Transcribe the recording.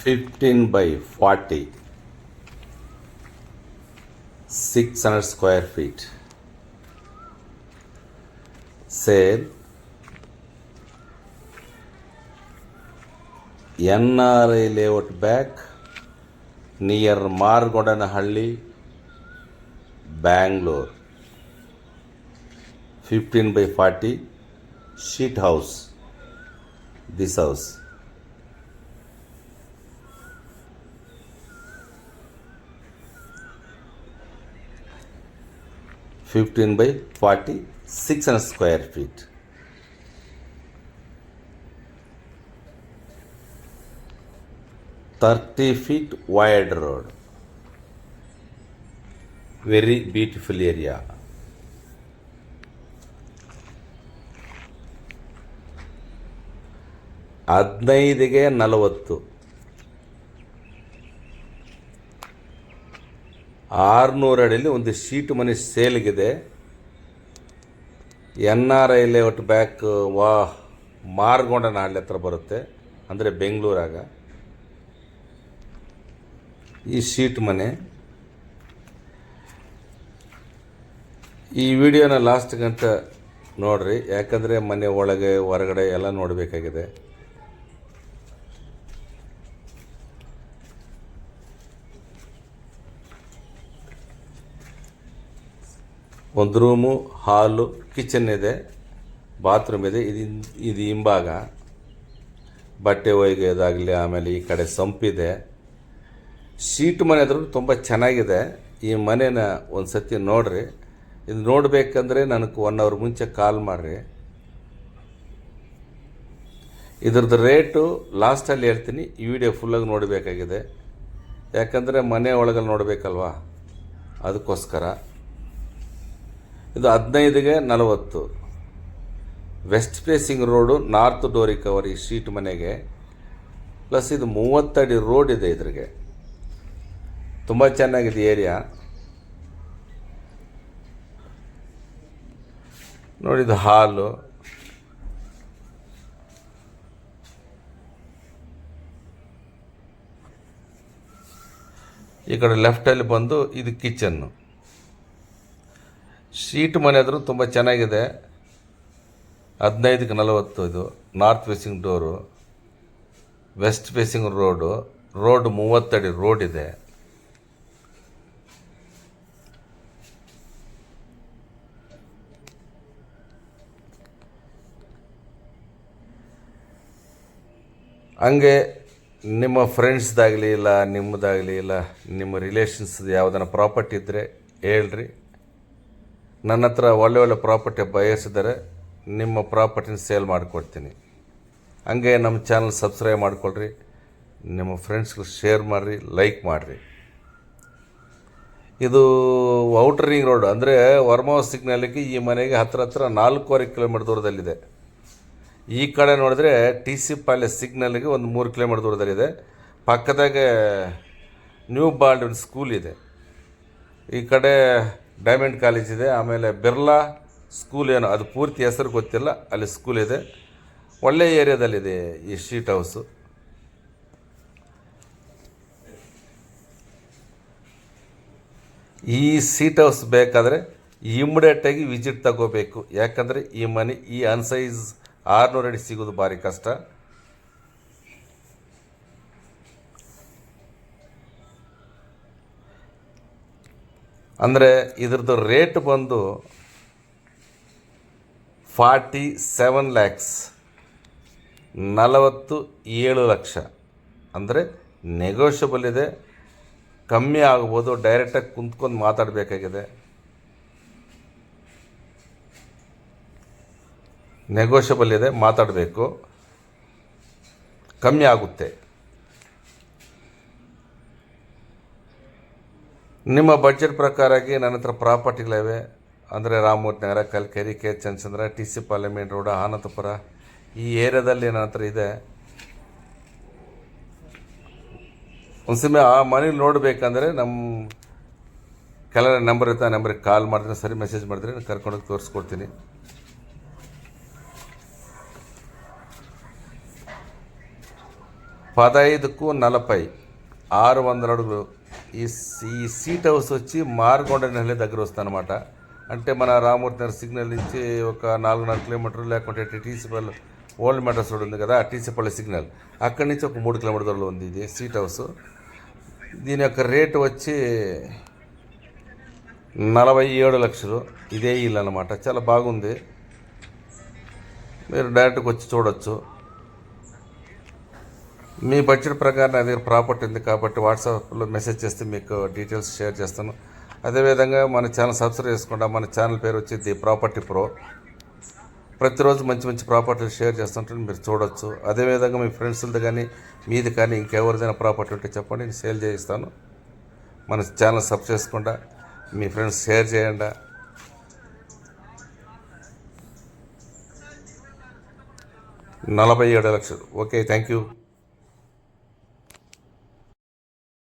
15 by 40, 600 square feet. Sale NRI layout back near Margodanhalli, Bangalore. 15 by 40 sheet house. This house. (15 by 40, 600 square feet. (30 feet wide road. Very beautiful area. ಹದಿನೈದಿಗೆ 40, 600 ಅಡಿಯಲ್ಲಿ ಒಂದು sheet ಮನೆ ಸೇಲ್ಗಿದೆ. NRI layout back ಮಾರ್ಗೊಂಡನಹಳ್ಳಿ ಹತ್ರ ಬರುತ್ತೆ, ಅಂದರೆ ಬೆಂಗಳೂರಾಗ ಈ sheet ಮನೆ. ಈ ವಿಡಿಯೋನ ಲಾಸ್ಟ್ ಗಂಟ ನೋಡ್ರಿ, ಯಾಕಂದರೆ ಮನೆ ಒಳಗೆ ಹೊರಗಡೆ ಎಲ್ಲ ನೋಡಬೇಕಾಗಿದೆ. ಒಂದು ರೂಮು, ಹಾಲು, ಕಿಚನ್ ಇದೆ, ಬಾತ್ರೂಮ್ ಇದೆ. ಇದು ಹಿಂಭಾಗ ಬಟ್ಟೆ ಒಗೆಯೋದಾಗಲಿ, ಆಮೇಲೆ ಈ ಕಡೆ ಸಂಪಿದೆ. ಶೀಟ್ ಮನೆ ಆದರೂ ತುಂಬ ಚೆನ್ನಾಗಿದೆ. ಈ ಮನೇನ ಒಂದು ಸತಿ ನೋಡಿರಿ. ಇದು ನೋಡಬೇಕಂದ್ರೆ ನನಗೆ 1 hour ಮುಂಚೆ ಕಾಲ್ ಮಾಡಿರಿ. ಇದ್ರದ್ದು ರೇಟು ಲಾಸ್ಟಲ್ಲಿ ಹೇಳ್ತೀನಿ. ಈ ವಿಡಿಯೋ ಫುಲ್ಲಾಗಿ ನೋಡಬೇಕಾಗಿದೆ, ಯಾಕಂದರೆ ಮನೆ ಒಳಗಲ್ಲಿ ನೋಡಬೇಕಲ್ವಾ, ಅದಕ್ಕೋಸ್ಕರ. ಇದು 15ಗೆ 40, west facing road, north door recovery sheet ಮನೆಗೆ. ಪ್ಲಸ್ ಇದು 30 ಅಡಿ ರೋಡ್ ಇದೆ. ಇದ್ರಿಗೆ ತುಂಬ ಚೆನ್ನಾಗಿದೆ ಏರಿಯಾ ನೋಡಿದ್ದು. ಹಾಲು, ಈ ಕಡೆ ಲೆಫ್ಟಲ್ಲಿ ಬಂದು ಇದು ಕಿಚನ್ನು. ಶೀಟ್ ಮನೆ ಆದರೂ ತುಂಬ ಚೆನ್ನಾಗಿದೆ. 15ಗೆ 40. ಇದು north facing door, west facing road. 30 ಅಡಿ ರೋಡ್ ಇದೆ. ಹಂಗೆ ನಿಮ್ಮ ಫ್ರೆಂಡ್ಸ್ದಾಗಲಿ, ಇಲ್ಲ ನಿಮ್ಮದಾಗಲಿ, ಇಲ್ಲ ನಿಮ್ಮ ರಿಲೇಷನ್ಸ್ದು ಯಾವುದನ್ನ ಪ್ರಾಪರ್ಟಿ ಇದ್ದರೆ ಹೇಳ್ರಿ. ನನ್ನ ಹತ್ರ ಒಳ್ಳೆ ಪ್ರಾಪರ್ಟಿ ಬಯಸಿದರೆ ನಿಮ್ಮ ಪ್ರಾಪರ್ಟಿನ ಸೇಲ್ ಮಾಡಿಕೊಡ್ತೀನಿ. ಹಂಗೆ ನಮ್ಮ ಚಾನಲ್ ಸಬ್ಸ್ಕ್ರೈಬ್ ಮಾಡಿಕೊಳ್ರಿ, ನಿಮ್ಮ ಫ್ರೆಂಡ್ಸ್ಗಳು ಶೇರ್ ಮಾಡಿರಿ, ಲೈಕ್ ಮಾಡಿರಿ. ಇದು ಔಟರ್ ರಿಂಗ್ ರೋಡ್, ಅಂದರೆ ವರ್ಮಾವ್ ಸಿಗ್ನಲ್ಗೆ ಈ ಮನೆಗೆ ಹತ್ರ 4.25 ಕಿಲೋಮೀಟರ್ ದೂರದಲ್ಲಿದೆ. ಈ ಕಡೆ ನೋಡಿದ್ರೆ TC ಪ್ಯಾಲೇಸ್ ಸಿಗ್ನಲ್ಗೆ ಒಂದು 3 ಕಿಲೋಮೀಟರ್ ದೂರದಲ್ಲಿದೆ. ಪಕ್ಕದಾಗೆ ನ್ಯೂ ಬಾಲ್ಡನ್ ಸ್ಕೂಲ್ ಇದೆ. ಈ ಕಡೆ ಡೈಮಂಡ್ ಕಾಲೇಜ್ ಇದೆ. ಆಮೇಲೆ ಬಿರ್ಲಾ ಸ್ಕೂಲ್, ಏನೋ ಅದು ಪೂರ್ತಿ ಹೆಸರು ಗೊತ್ತಿಲ್ಲ, ಅಲ್ಲಿ ಸ್ಕೂಲ್ ಇದೆ. ಒಳ್ಳೆಯ ಏರಿಯಾದಲ್ಲಿದೆ ಈ ಶೀಟ್ ಹೌಸು. ಈ ಶೀಟ್ ಹೌಸ್ ಬೇಕಾದರೆ ಇಮಿಡಿಯೇಟಾಗಿ ವಿಸಿಟ್ ತಗೋಬೇಕು, ಯಾಕಂದರೆ ಈ ಮನೆ ಈ ಅನ್ಸೈಜ್ 600 ಅಡಿ ಸಿಗೋದು ಭಾರಿ ಕಷ್ಟ. ಅಂದರೆ ಇದ್ರದ್ದು ರೇಟ್ ಬಂದು 47 lakhs, 47 ಲಕ್ಷ. ಅಂದರೆ ನೆಗೋಷಿಯಬಲ್ ಇದೆ, ಕಮ್ಮಿ ಆಗ್ಬೋದು. ಡೈರೆಕ್ಟಾಗಿ ಕುಂತ್ಕೊಂಡು ಮಾತಾಡಬೇಕಾಗಿದೆ. ನೆಗೋಷಿಯಬಲ್ ಇದೆ, ಮಾತಾಡಬೇಕು, ಕಮ್ಮಿ ಆಗುತ್ತೆ. ನಿಮ್ಮ ಬಡ್ಜೆಟ್ ಪ್ರಕಾರಾಗಿ ನನ್ನ ಹತ್ರ ಪ್ರಾಪರ್ಟಿಗಳಿವೆ. ಅಂದರೆ ರಾಮಮೂರ್ತಿ ನಗರ, ಕಲ್ಕೆರೆ, ಕೆ ಚಂದ್ರಚಂದ್ರ, TC ಪಾರ್ಲಿಮೆಂಟ್ ರೋಡ್, ಆನಂದಪುರ, ಈ ಏರಿಯಾದಲ್ಲಿ ನನ್ನ ಹತ್ರ ಇದೆ. ಒಂದ್ಸಮಯ ಆ ಮನೇಲಿ ನೋಡಬೇಕಂದ್ರೆ ನಮ್ಮ ಕೆಲ ನಂಬರ್ ಇರುತ್ತೆ, ಆ ನಂಬರಿಗೆ ಕಾಲ್ ಮಾಡಿದ್ರೆ ಸರಿ, ಮೆಸೇಜ್ ಮಾಡಿದ್ರೆ ನಾನು ಕರ್ಕೊಂಡೋಗಿ ತೋರಿಸ್ಕೊಡ್ತೀನಿ. 15కు 40 600 అడుగులు. ఈ సీట్ హౌస్ వచ్చి మార్గొండనహల్లి దగ్గర వస్తుంది అనమాట. అంటే మన రామూర్తి నగర్ సిగ్నల్ నుంచి ఒక 4.5 కిలోమీటర్లు, లేకుంటే టీసీపల్లి ఓల్డ్ మెట్రస్ రోడ్ ఉంది కదా, టీసీపల్లి సిగ్నల్ అక్కడి నుంచి ఒక 3 కిలోమీటర్ దూరంలో ఉంది ఇది సీట్ హౌస్. దీని యొక్క రేటు వచ్చి 47 లక్షలు. ఇదే ఇల్లు అనమాట. చాలా బాగుంది. మీరు డైరెక్ట్గా వచ్చి చూడొచ్చు. మీ బడ్జెట్ ప్రకారం నా దగ్గర ప్రాపర్టీ ఉంది కాబట్టి వాట్సాప్లో మెసేజ్ చేస్తే మీకు డీటెయిల్స్ షేర్ చేస్తాను. అదేవిధంగా మన ఛానల్ సబ్స్క్రైబ్ చేసుకుంటా. మన ఛానల్ పేరు వచ్చి ది ప్రాపర్టీ ప్రో. ప్రతిరోజు మంచి మంచి ప్రాపర్టీలు షేర్ చేస్తుంటే మీరు చూడొచ్చు. అదేవిధంగా మీ ఫ్రెండ్స్ది కానీ మీది కానీ ఇంకెవరిదైనా ప్రాపర్టీ ఉంటే చెప్పండి, నేను సేల్ చేయిస్తాను. మన ఛానల్ సబ్స్క్రైబ్ చేసుకుంటా, మీ ఫ్రెండ్స్ షేర్ చేయండి. 47 లక్షలు. Okay, thank you.